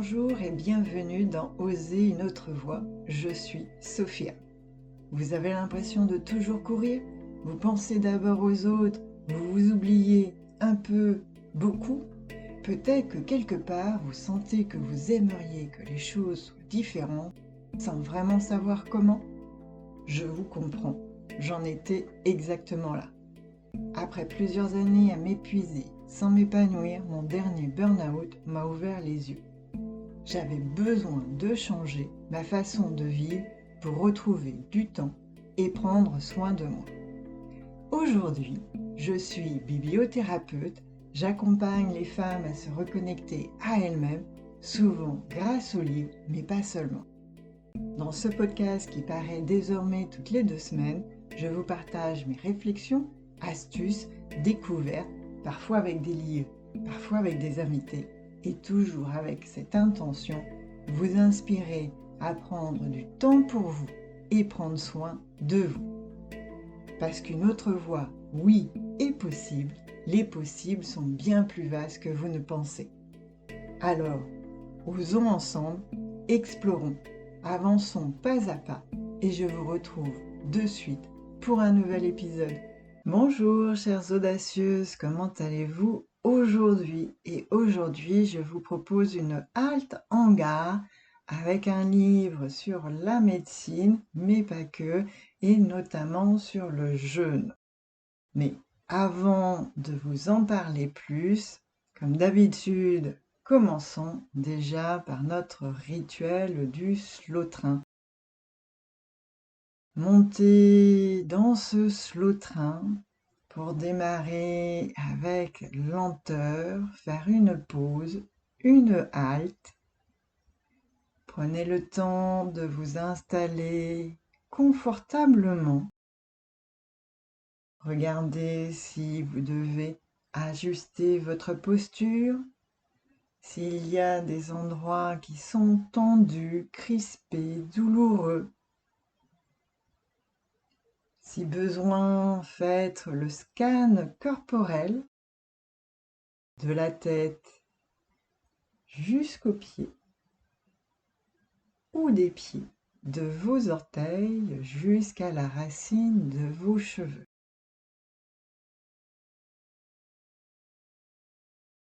Bonjour et bienvenue dans Oser une autre voie. Je suis Sophia. Vous avez l'impression de toujours courir? Vous pensez d'abord aux autres, vous vous oubliez un peu, beaucoup? Peut-être que quelque part vous sentez que vous aimeriez que les choses soient différentes sans vraiment savoir comment? Je vous comprends, j'en étais exactement là. Après plusieurs années à m'épuiser, sans m'épanouir, mon dernier burn-out m'a ouvert les yeux. J'avais besoin de changer ma façon de vivre pour retrouver du temps et prendre soin de moi. Aujourd'hui, je suis bibliothérapeute, j'accompagne les femmes à se reconnecter à elles-mêmes, souvent grâce aux livres, mais pas seulement. Dans ce podcast qui paraît désormais toutes les 2 semaines, je vous partage mes réflexions, astuces, découvertes, parfois avec des livres, parfois avec des invités, et toujours avec cette intention, vous inspirer à prendre du temps pour vous et prendre soin de vous. Parce qu'une autre voie, oui, est possible, les possibles sont bien plus vastes que vous ne pensez. Alors, osons ensemble, explorons, avançons pas à pas, et je vous retrouve de suite pour un nouvel épisode. Bonjour chères audacieuses, comment allez-vous aujourd'hui? Et aujourd'hui, je vous propose une halte en gare avec un livre sur la médecine, mais pas que, et notamment sur le jeûne. Mais avant de vous en parler plus, comme d'habitude, commençons déjà par notre rituel du slow train. Montez dans ce slow train pour démarrer avec lenteur, faire une pause, une halte. Prenez le temps de vous installer confortablement. Regardez si vous devez ajuster votre posture, s'il y a des endroits qui sont tendus, crispés, douloureux. Si besoin, faites le scan corporel de la tête jusqu'aux pieds ou des pieds, de vos orteils jusqu'à la racine de vos cheveux.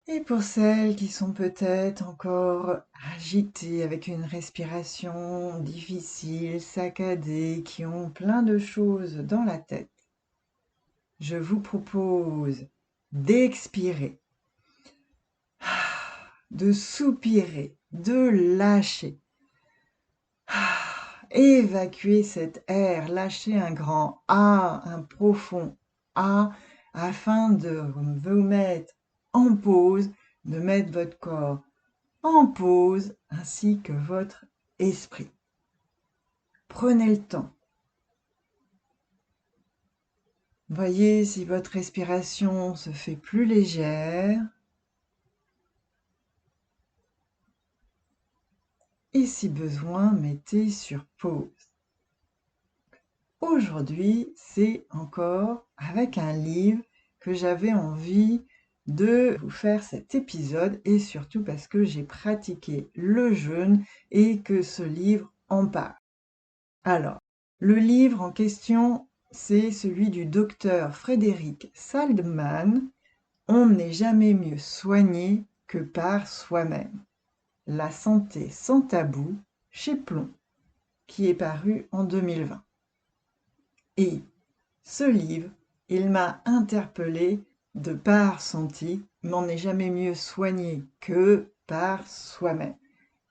Et pour celles qui sont peut-être encore agitées avec une respiration difficile, saccadée, qui ont plein de choses dans la tête, je vous propose d'expirer, de soupirer, de lâcher. Évacuer cet air, lâcher un grand A, un profond A, afin de vous mettre en pause, de mettre votre corps en pause, ainsi que votre esprit. Prenez le temps. Voyez si votre respiration se fait plus légère. Et si besoin, mettez sur pause. Aujourd'hui, c'est encore avec un livre que j'avais envie de vous faire cet épisode, et surtout parce que j'ai pratiqué le jeûne et que ce livre en parle. Alors, le livre en question, c'est celui du docteur Frédéric Saldman, « On n'est jamais mieux soigné que par soi-même. La santé sans tabou » chez Plon, qui est paru en 2020. Et ce livre, il m'a interpellée de par son titre, mais on n'est jamais mieux soigné que par soi-même.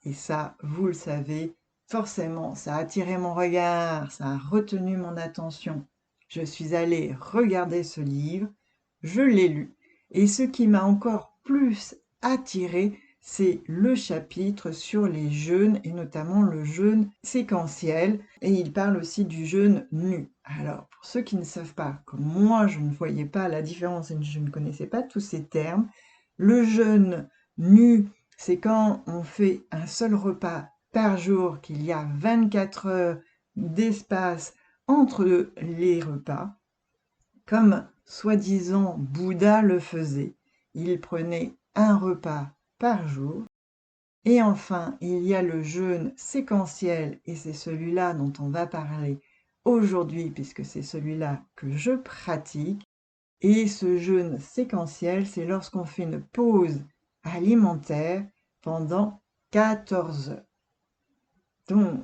Et ça, vous le savez, forcément, ça a attiré mon regard, ça a retenu mon attention. Je suis allée regarder ce livre, je l'ai lu, et ce qui m'a encore plus attiré, c'est le chapitre sur les jeûnes, et notamment le jeûne séquentiel, et il parle aussi du jeûne nu. Alors, pour ceux qui ne savent pas, comme moi je ne voyais pas la différence et je ne connaissais pas tous ces termes, le jeûne nu, c'est quand on fait un seul repas par jour, qu'il y a 24 heures d'espace entre les repas, comme soi-disant Bouddha le faisait. Il prenait un repas par jour Et enfin, il y a le jeûne séquentiel, et c'est celui-là dont on va parler aujourd'hui, puisque c'est celui-là que je pratique. Et ce jeûne séquentiel, c'est lorsqu'on fait une pause alimentaire pendant 14 heures. Donc,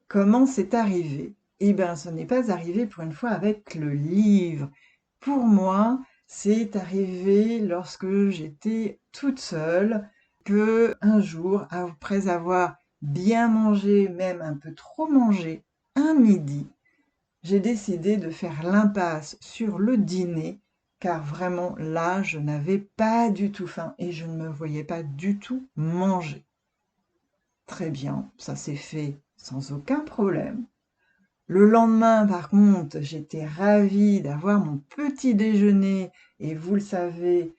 comment c'est arrivé? Eh bien, ce n'est pas arrivé pour une fois avec le livre. Pour moi, c'est arrivé lorsque j'étais toute seule, que un jour, après avoir bien mangé, même un peu trop mangé, un midi, j'ai décidé de faire l'impasse sur le dîner, car vraiment là, je n'avais pas du tout faim et je ne me voyais pas du tout manger. Très bien, ça s'est fait sans aucun problème. Le lendemain, par contre, j'étais ravie d'avoir mon petit déjeuner et vous le savez,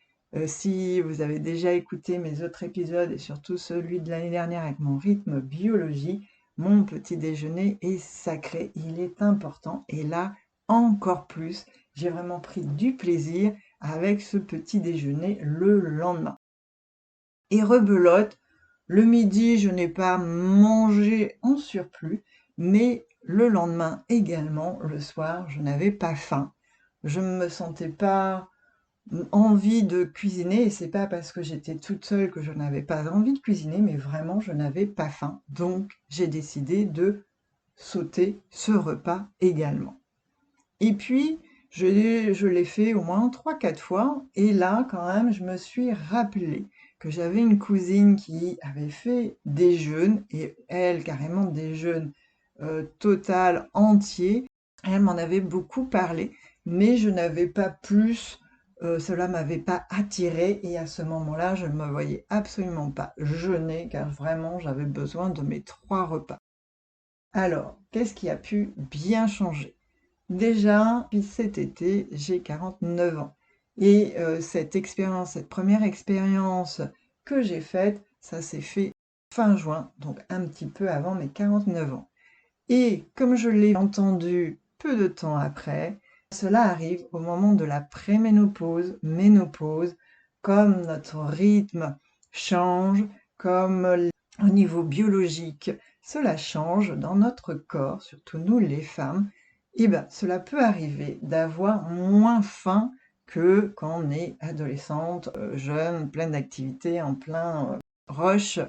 si vous avez déjà écouté mes autres épisodes et surtout celui de l'année dernière avec mon rythme biologie, mon petit déjeuner est sacré, il est important et là, encore plus, j'ai vraiment pris du plaisir avec ce petit déjeuner le lendemain. Et rebelote, le midi, je n'ai pas mangé en surplus, mais le lendemain également, le soir, je n'avais pas faim. Je ne me sentais pas envie de cuisiner, et c'est pas parce que j'étais toute seule que je n'avais pas envie de cuisiner, mais vraiment, je n'avais pas faim. Donc, j'ai décidé de sauter ce repas également. Et puis, je l'ai fait au moins 3-4 fois, et là, quand même, je me suis rappelé que j'avais une cousine qui avait fait des jeûnes, et elle, carrément des jeûnes total, entiers. Elle m'en avait beaucoup parlé, mais je n'avais pas plus, cela m'avait pas attiré, et à ce moment-là, je ne me voyais absolument pas jeûner, car vraiment, j'avais besoin de mes 3 repas. Alors, qu'est-ce qui a pu bien changer? Déjà, depuis cet été, j'ai 49 ans. Et cette première expérience que j'ai faite, ça s'est fait fin juin, donc un petit peu avant mes 49 ans. Et comme je l'ai entendu peu de temps après, cela arrive au moment de la préménopause, ménopause, comme notre rythme change, comme au niveau biologique, cela change dans notre corps, surtout nous les femmes, et ben cela peut arriver d'avoir moins faim que quand on est adolescente, jeune, pleine d'activités, en plein rush.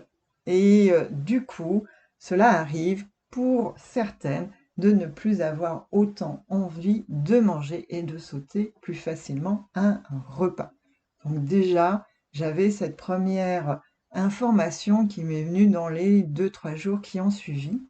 Et du coup, cela arrive pour certaines de ne plus avoir autant envie de manger et de sauter plus facilement un repas. Donc déjà, j'avais cette première information qui m'est venue dans les 2-3 jours qui ont suivi.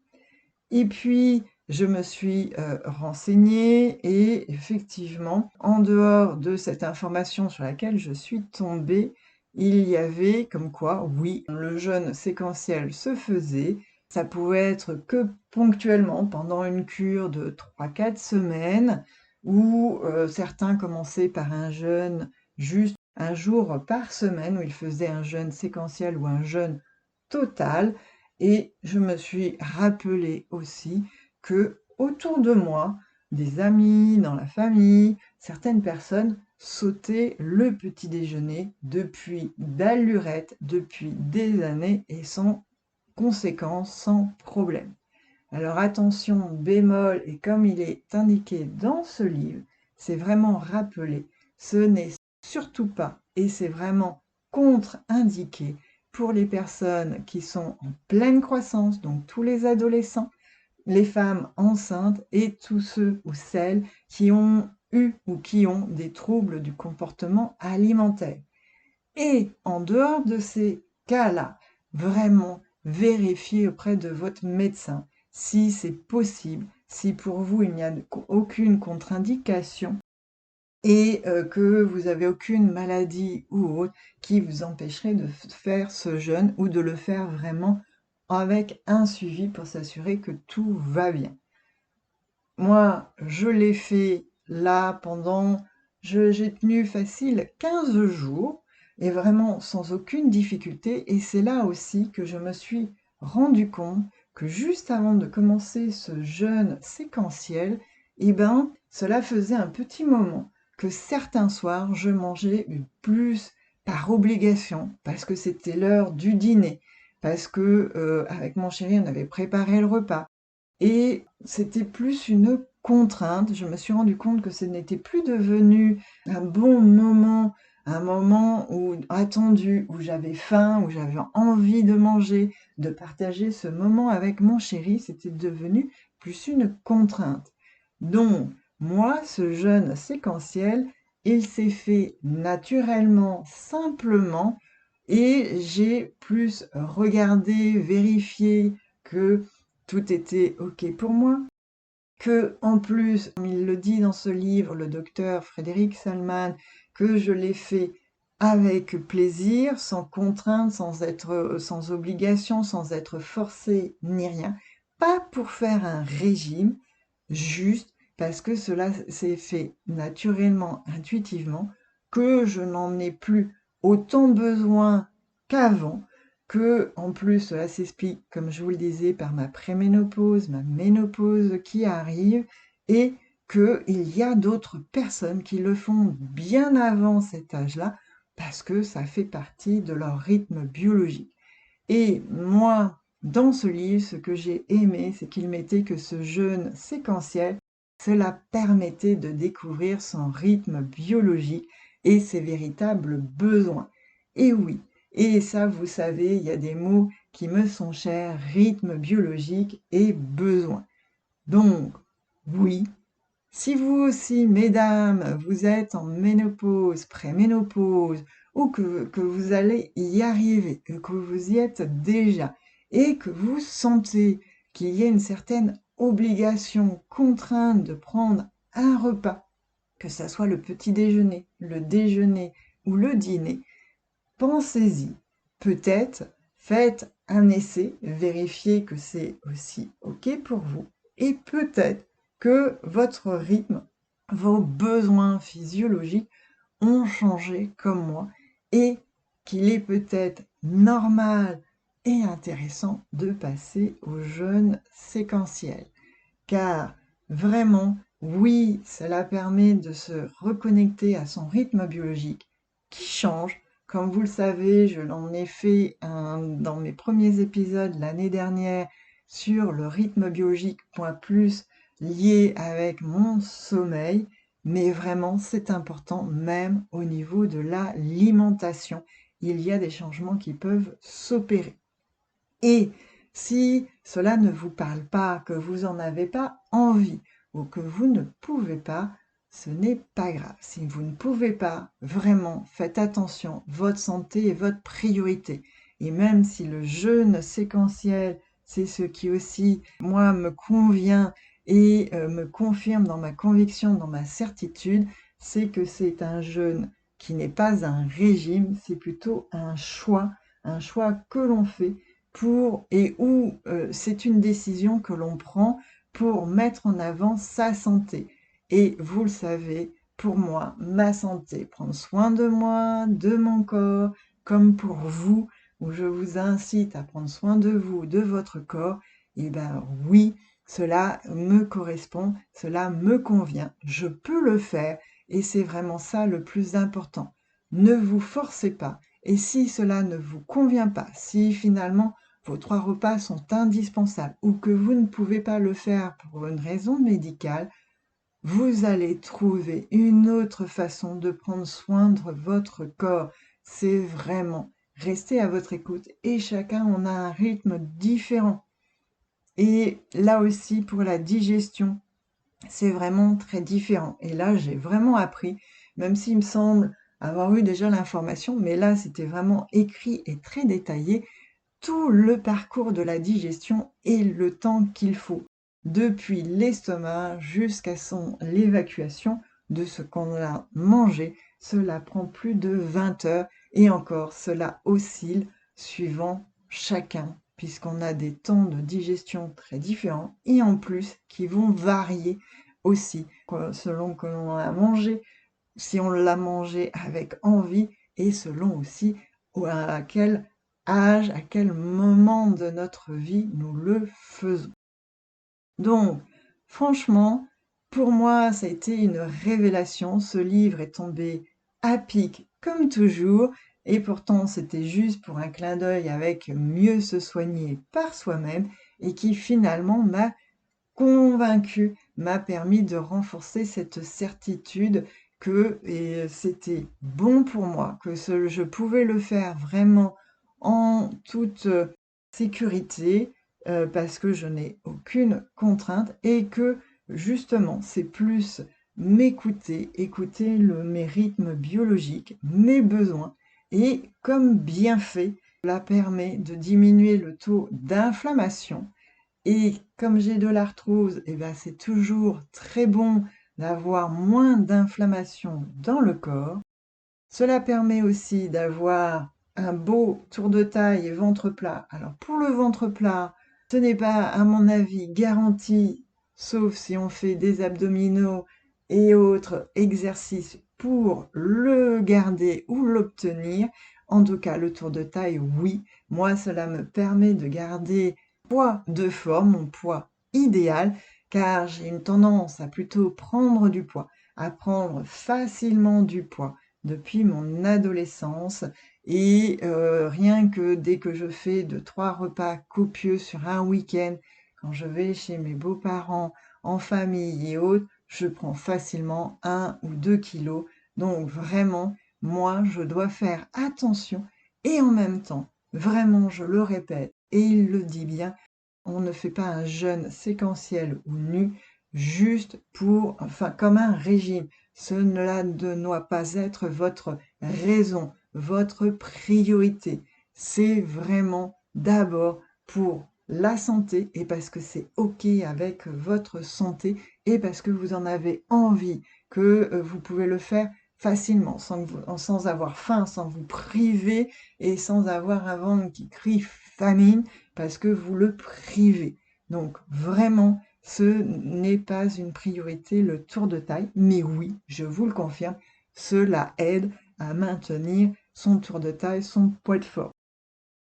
Et puis, je me suis renseignée et effectivement, en dehors de cette information sur laquelle je suis tombée, il y avait comme quoi, oui, le jeûne séquentiel se faisait. Ça pouvait être que ponctuellement, pendant une cure de 3-4 semaines, où certains commençaient par un jeûne juste un jour par semaine, où ils faisaient un jeûne séquentiel ou un jeûne total. Et je me suis rappelé aussi que autour de moi, des amis, dans la famille, certaines personnes sautaient le petit déjeuner depuis belle lurette, depuis des années et sans conséquence, sans problème. Alors attention, bémol, et comme il est indiqué dans ce livre, c'est vraiment rappelé, ce n'est surtout pas, et c'est vraiment contre-indiqué pour les personnes qui sont en pleine croissance, donc tous les adolescents, les femmes enceintes et tous ceux ou celles qui ont eu ou qui ont des troubles du comportement alimentaire. Et en dehors de ces cas-là, vraiment vérifiez auprès de votre médecin si c'est possible, si pour vous il n'y a aucune contre-indication et que vous n'avez aucune maladie ou autre qui vous empêcherait de faire ce jeûne ou de le faire vraiment avec un suivi pour s'assurer que tout va bien. Moi, je l'ai fait là pendant, j'ai tenu facile 15 jours et vraiment sans aucune difficulté. Et c'est là aussi que je me suis rendu compte que juste avant de commencer ce jeûne séquentiel, eh ben, cela faisait un petit moment que certains soirs, je mangeais plus par obligation, parce que c'était l'heure du dîner, parce que, avec mon chéri, on avait préparé le repas et c'était plus une contrainte. Je me suis rendu compte que ce n'était plus devenu un bon moment, un moment où attendu, où j'avais faim, où j'avais envie de manger, de partager ce moment avec mon chéri. C'était devenu plus une contrainte. Donc, moi, ce jeûne séquentiel, il s'est fait naturellement, simplement, et j'ai plus regardé, vérifié que tout était OK pour moi, que en plus, comme il le dit dans ce livre, le docteur Frédéric Salman, que je l'ai fait avec plaisir, sans contrainte, sans obligation, sans être forcée ni rien. Pas pour faire un régime, juste parce que cela s'est fait naturellement, intuitivement, que je n'en ai plus autant besoin qu'avant, que en plus cela s'explique, comme je vous le disais, par ma préménopause, ma ménopause qui arrive, et qu'il y a d'autres personnes qui le font bien avant cet âge-là, parce que ça fait partie de leur rythme biologique. Et moi, dans ce livre, ce que j'ai aimé, c'est qu'il mettait que ce jeûne séquentiel, cela permettait de découvrir son rythme biologique et ses véritables besoins. Et oui, et ça, vous savez, il y a des mots qui me sont chers, rythme biologique et besoin. Donc, oui, si vous aussi, mesdames, vous êtes en ménopause, préménopause, ou que vous allez y arriver, que vous y êtes déjà, et que vous sentez qu'il y a une certaine obligation, contrainte de prendre un repas, que ça soit le petit déjeuner, le déjeuner ou le dîner, pensez-y. Peut-être faites un essai, vérifiez que c'est aussi OK pour vous, et peut-être que votre rythme, vos besoins physiologiques ont changé comme moi et qu'il est peut-être normal et intéressant de passer au jeûne séquentiel. Car vraiment, oui, cela permet de se reconnecter à son rythme biologique qui change. Comme vous le savez, je l'en ai fait dans mes premiers épisodes l'année dernière sur le rythme biologique point plus lié avec mon sommeil, mais vraiment c'est important même au niveau de l'alimentation. Il y a des changements qui peuvent s'opérer. Et si cela ne vous parle pas, que vous n'en avez pas envie ou que vous ne pouvez pas, ce n'est pas grave. Si vous ne pouvez pas, vraiment, faites attention, votre santé est votre priorité. Et même si le jeûne séquentiel, c'est ce qui aussi, moi, me convient et me confirme dans ma conviction, dans ma certitude, c'est que c'est un jeûne qui n'est pas un régime, c'est plutôt un choix que l'on fait pour et où c'est une décision que l'on prend pour mettre en avant sa santé. Et vous le savez, pour moi, ma santé, prendre soin de moi, de mon corps, comme pour vous, où je vous incite à prendre soin de vous, de votre corps, et ben oui, cela me correspond, cela me convient, je peux le faire, et c'est vraiment ça le plus important. Ne vous forcez pas. Et si cela ne vous convient pas, si finalement vos 3 repas sont indispensables ou que vous ne pouvez pas le faire pour une raison médicale, vous allez trouver une autre façon de prendre soin de votre corps. C'est vraiment rester à votre écoute et chacun on a un rythme différent. Et là aussi pour la digestion, c'est vraiment très différent. Et là, j'ai vraiment appris, même s'il me semble avoir eu déjà l'information, mais là, c'était vraiment écrit et très détaillé, tout le parcours de la digestion et le temps qu'il faut, depuis l'estomac jusqu'à son l'évacuation de ce qu'on a mangé. Cela prend plus de 20 heures et encore, cela oscille suivant chacun, puisqu'on a des temps de digestion très différents et en plus qui vont varier aussi selon que l'on a mangé, si on l'a mangé avec envie et selon aussi à quel âge, à quel moment de notre vie nous le faisons. Donc, franchement, pour moi, ça a été une révélation. Ce livre est tombé à pic, comme toujours. et pourtant c'était juste pour un clin d'œil avec mieux se soigner par soi-même et qui finalement m'a convaincue, m'a permis de renforcer cette certitude que c'était bon pour moi, que je pouvais le faire vraiment en toute sécurité, parce que je n'ai aucune contrainte et que justement, c'est plus m'écouter, écouter mes rythmes biologiques, mes besoins et comme bienfait, cela permet de diminuer le taux d'inflammation et comme j'ai de l'arthrose, et ben, c'est toujours très bon d'avoir moins d'inflammation dans le corps. Cela permet aussi d'avoir un beau tour de taille et ventre plat. Alors pour le ventre plat, ce n'est pas, à mon avis, garanti, sauf si on fait des abdominaux et autres exercices pour le garder ou l'obtenir. En tout cas, le tour de taille, oui. Moi, cela me permet de garder poids de forme, mon poids idéal, car j'ai une tendance à plutôt prendre du poids, à prendre facilement du poids depuis mon adolescence et rien que dès que je fais 2-3 repas copieux sur un week-end, quand je vais chez mes beaux-parents, en famille et autres, je prends facilement 1 ou 2 kilos. Donc vraiment, moi, je dois faire attention et en même temps, vraiment, je le répète et il le dit bien, on ne fait pas un jeûne séquentiel ou nu juste pour, enfin, comme un régime. Cela ne doit pas être votre raison, votre priorité. C'est vraiment d'abord pour la santé et parce que c'est OK avec votre santé et parce que vous en avez envie, que vous pouvez le faire facilement, sans avoir faim, sans vous priver et sans avoir un ventre qui crie famine parce que vous le privez. Donc vraiment, ce n'est pas une priorité, le tour de taille, mais oui, je vous le confirme, cela aide à maintenir son tour de taille, son poids de forme.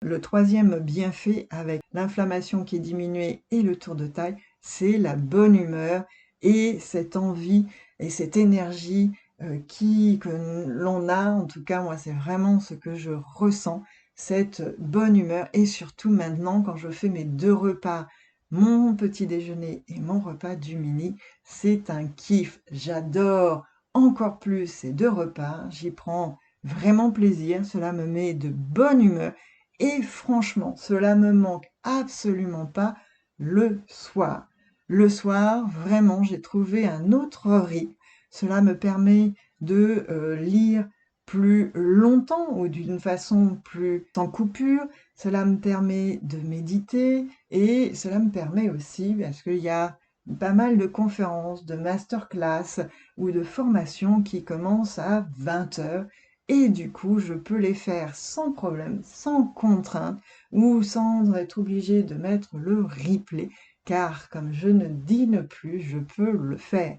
Le troisième bienfait avec l'inflammation qui est diminuée et le tour de taille, c'est la bonne humeur et cette envie et cette énergie que l'on a. En tout cas, moi, c'est vraiment ce que je ressens, cette bonne humeur. Et surtout maintenant, quand je fais mes 2 repas, mon petit déjeuner et mon repas du midi, c'est un kiff. J'adore encore plus ces 2 repas. J'y prends vraiment plaisir. Cela me met de bonne humeur. Et franchement, cela me manque absolument pas le soir. Le soir, vraiment, j'ai trouvé un autre rythme. Cela me permet de lire plus longtemps ou d'une façon plus sans coupure. Cela me permet de méditer et cela me permet aussi, parce qu'il y a pas mal de conférences, de masterclass ou de formations qui commencent à 20h et du coup, je peux les faire sans problème, sans contrainte ou sans être obligée de mettre le replay, car comme je ne dîne plus, je peux le faire.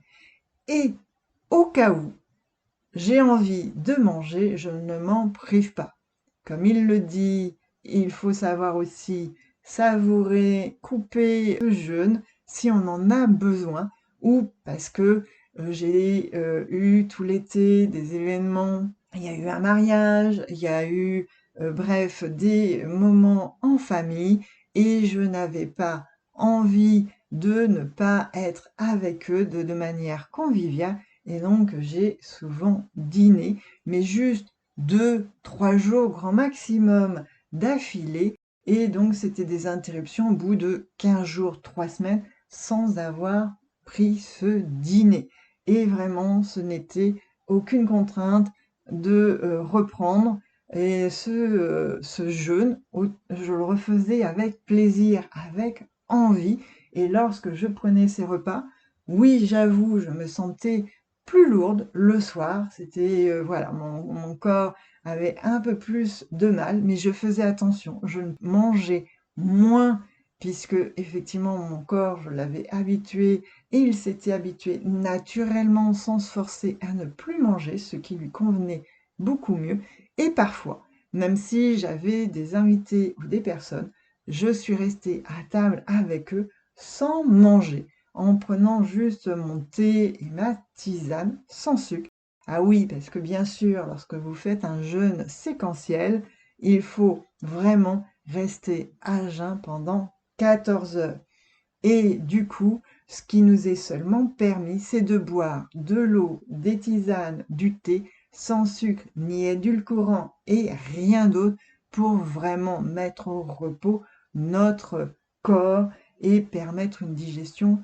Et au cas où j'ai envie de manger, je ne m'en prive pas. Comme il le dit, il faut savoir aussi savourer, couper le jeûne si on en a besoin ou parce que j'ai eu tout l'été des événements. Il y a eu un mariage, il y a eu, bref, des moments en famille et je n'avais pas envie de ne pas être avec eux de manière conviviale et donc j'ai souvent dîné, mais juste 2-3 jours grand maximum d'affilée et donc c'était des interruptions au bout de 15 jours, 3 semaines sans avoir pris ce dîner et vraiment ce n'était aucune contrainte de, reprendre et ce jeûne je le refaisais avec plaisir, avec envie et lorsque je prenais ces repas, oui, j'avoue, je me sentais plus lourde le soir. C'était, voilà, mon corps avait un peu plus de mal, mais je faisais attention. Je mangeais moins puisque effectivement mon corps, je l'avais habitué et il s'était habitué naturellement sans se forcer à ne plus manger, ce qui lui convenait beaucoup mieux. Et parfois, même si j'avais des invités ou des personnes, je suis restée à table avec eux sans manger en prenant juste mon thé et ma tisane sans sucre Ah oui, parce que bien sûr, lorsque vous faites un jeûne séquentiel, il faut vraiment rester à jeun pendant 14 heures. Et du coup, ce qui nous est seulement permis, c'est de boire de l'eau, des tisanes, du thé, sans sucre ni édulcorant et rien d'autre pour vraiment mettre au repos notre corps et permettre une digestion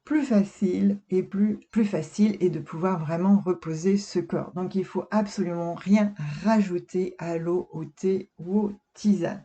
plus facile et plus facile et de pouvoir vraiment reposer ce corps. Donc il faut absolument rien rajouter à l'eau, au thé ou aux tisanes.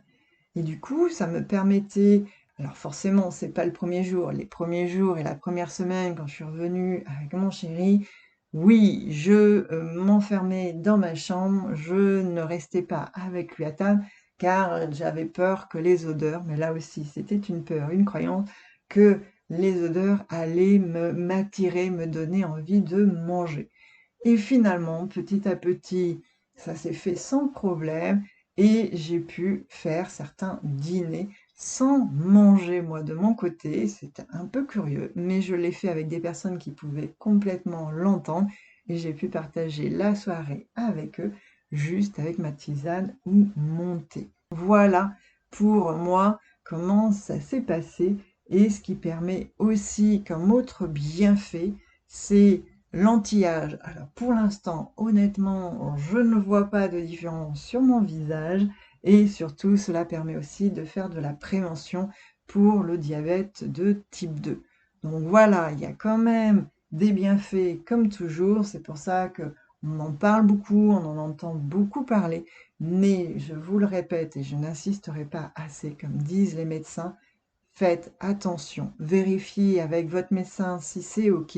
Et du coup, ça me permettait alors forcément, c'est pas le premier jour. Les premiers jours et la première semaine, quand je suis revenue avec mon chéri, oui, je, m'enfermais dans ma chambre, je ne restais pas avec lui à table, car j'avais peur que les odeurs mais là aussi, c'était une peur, une croyance, que les odeurs allaient m'attirer, me donner envie de manger. Et finalement, petit à petit, ça s'est fait sans problème et j'ai pu faire certains dîners sans manger moi de mon côté. C'était un peu curieux, mais je l'ai fait avec des personnes qui pouvaient complètement l'entendre et j'ai pu partager la soirée avec eux, juste avec ma tisane ou mon thé. Voilà pour moi comment ça s'est passé et ce qui permet aussi comme autre bienfait, c'est l'anti-âge. Alors pour l'instant, honnêtement, je ne vois pas de différence sur mon visage et surtout cela permet aussi de faire de la prévention pour le diabète de type 2. Donc voilà, il y a quand même des bienfaits comme toujours, c'est pour ça que on en parle beaucoup, on en entend beaucoup parler, mais je vous le répète et je n'insisterai pas assez, comme disent les médecins, faites attention, vérifiez avec votre médecin si c'est OK,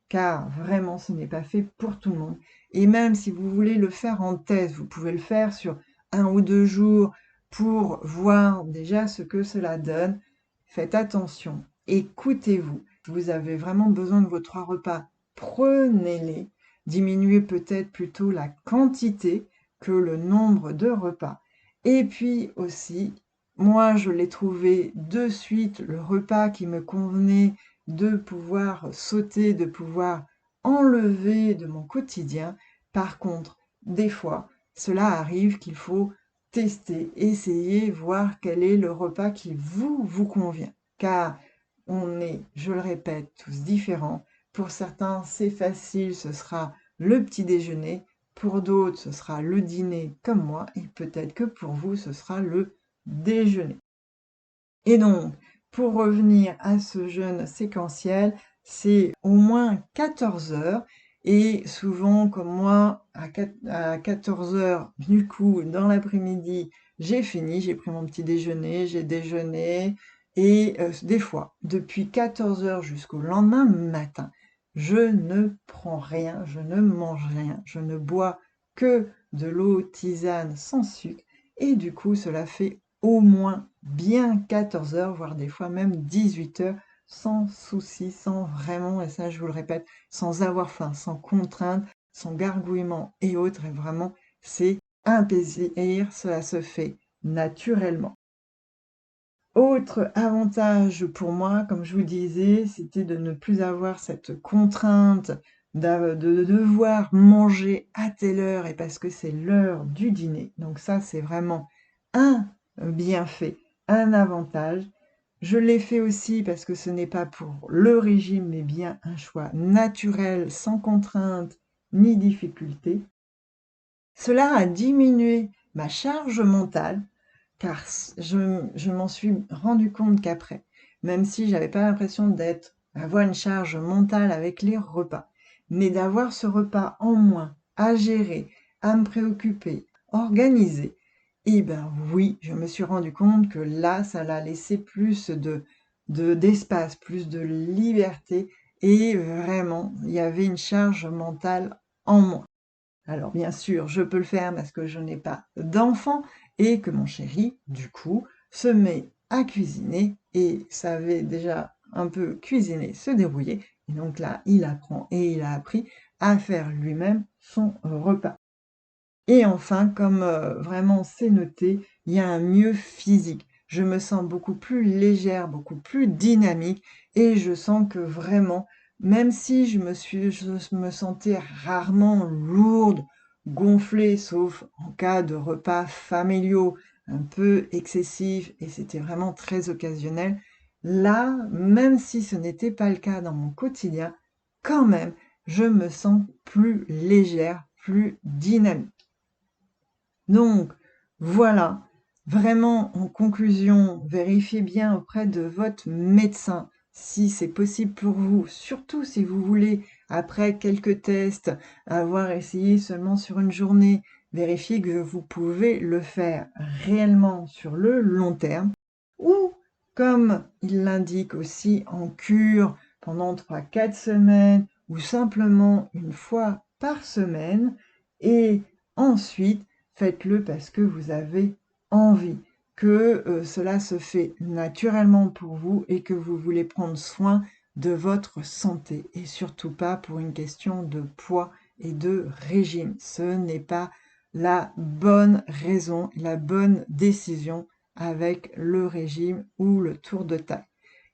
car vraiment ce n'est pas fait pour tout le monde. Et même si vous voulez le faire en test, vous pouvez le faire sur 1 ou 2 jours pour voir déjà ce que cela donne. Faites attention, écoutez-vous. Vous avez vraiment besoin de vos 3 repas, prenez-les. Diminuez peut-être plutôt la quantité que le nombre de repas. Et puis aussi, moi, je l'ai trouvé de suite le repas qui me convenait, de pouvoir sauter, de pouvoir enlever de mon quotidien. Par contre, des fois, cela arrive qu'il faut tester, essayer, voir quel est le repas qui vous convient. Car on est, je le répète, tous différents. Pour certains, c'est facile, ce sera le petit déjeuner. Pour d'autres, ce sera le dîner comme moi. Et peut-être que pour vous, ce sera le déjeuner. Et donc, pour revenir à ce jeûne séquentiel, c'est au moins 14 heures et souvent comme moi à 14 heures, du coup, dans l'après-midi, j'ai fini, j'ai pris mon petit déjeuner, j'ai déjeuné et des fois, depuis 14 heures jusqu'au lendemain matin, je ne prends rien, je ne mange rien, je ne bois que de l'eau tisane sans sucre et du coup, cela fait au moins bien 14 heures, voire des fois même 18 heures, sans souci, sans vraiment, et ça je vous le répète, sans avoir faim, sans contrainte, sans gargouillement et autres, et vraiment, c'est un plaisir, cela se fait naturellement. Autre avantage pour moi, comme je vous disais, c'était de ne plus avoir cette contrainte de devoir manger à telle heure et parce que c'est l'heure du dîner. Donc ça, c'est vraiment un bienfait, un avantage. Je l'ai fait aussi parce que ce n'est pas pour le régime, mais bien un choix naturel, sans contrainte ni difficulté. Cela a diminué ma charge mentale car je m'en suis rendu compte qu'après, même si j'avais pas l'impression avoir une charge mentale avec les repas, mais d'avoir ce repas en moins à gérer, à me préoccuper, organiser, et ben oui, je me suis rendu compte que là, ça l'a laissé plus d'espace, plus de liberté et vraiment, il y avait une charge mentale en moins. Alors bien sûr, je peux le faire parce que je n'ai pas d'enfant et que mon chéri, du coup, se met à cuisiner et savait déjà un peu cuisiner, se débrouiller. Et donc là, il apprend et il a appris à faire lui-même son repas. Et enfin, comme vraiment c'est noté, il y a un mieux physique. Je me sens beaucoup plus légère, beaucoup plus dynamique et je sens que vraiment même si je me sentais rarement lourde, gonflée, sauf en cas de repas familiaux un peu excessifs et c'était vraiment très occasionnel. Là, même si ce n'était pas le cas dans mon quotidien, quand même, je me sens plus légère, plus dynamique. Donc, voilà, vraiment en conclusion, vérifiez bien auprès de votre médecin si c'est possible pour vous, surtout si vous voulez, après quelques tests, avoir essayé seulement sur une journée, vérifiez que vous pouvez le faire réellement sur le long terme, ou comme il l'indique aussi en cure pendant 3 4 semaines, ou simplement une fois par semaine, et ensuite, faites-le parce que vous avez envie, que cela se fait naturellement pour vous et que vous voulez prendre soin de votre santé et surtout pas pour une question de poids et de régime. Ce n'est pas la bonne raison, la bonne décision avec le régime ou le tour de taille.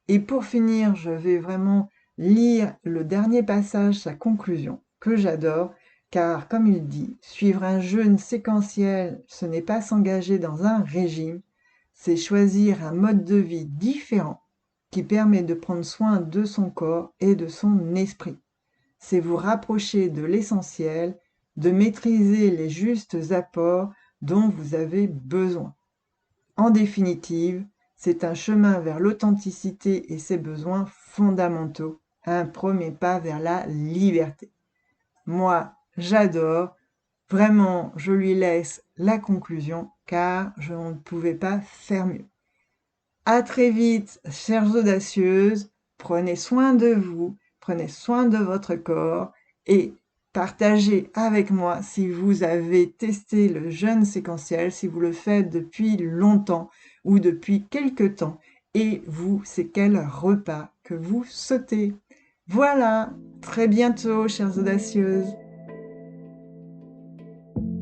Et pour finir, je vais vraiment lire le dernier passage, sa conclusion, que j'adore, car comme il dit, suivre un jeûne séquentiel, ce n'est pas s'engager dans un régime, c'est choisir un mode de vie différent qui permet de prendre soin de son corps et de son esprit. C'est vous rapprocher de l'essentiel, de maîtriser les justes apports dont vous avez besoin. En définitive, c'est un chemin vers l'authenticité et ses besoins fondamentaux, un premier pas vers la liberté. Moi, j'adore, vraiment, je lui laisse la conclusion car je ne pouvais pas faire mieux. À très vite, chères audacieuses, prenez soin de vous, prenez soin de votre corps et partagez avec moi si vous avez testé le jeûne séquentiel, si vous le faites depuis longtemps ou depuis quelque temps et vous, c'est quel repas que vous sautez. Voilà, très bientôt, chères audacieuses.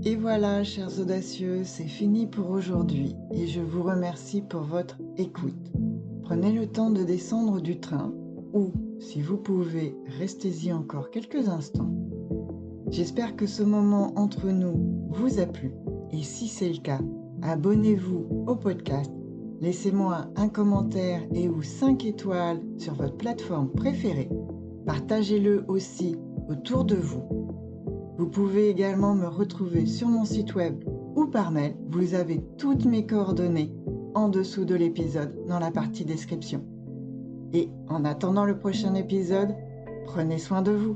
Et voilà, chères audacieuses, c'est fini pour aujourd'hui et je vous remercie pour votre écoute. Prenez le temps de descendre du train ou, si vous pouvez, restez-y encore quelques instants. J'espère que ce moment entre nous vous a plu et si c'est le cas, abonnez-vous au podcast, laissez-moi un commentaire et ou 5 étoiles sur votre plateforme préférée. Partagez-le aussi autour de vous. Vous pouvez également me retrouver sur mon site web ou par mail. Vous avez toutes mes coordonnées en dessous de l'épisode dans la partie description. Et en attendant le prochain épisode, prenez soin de vous.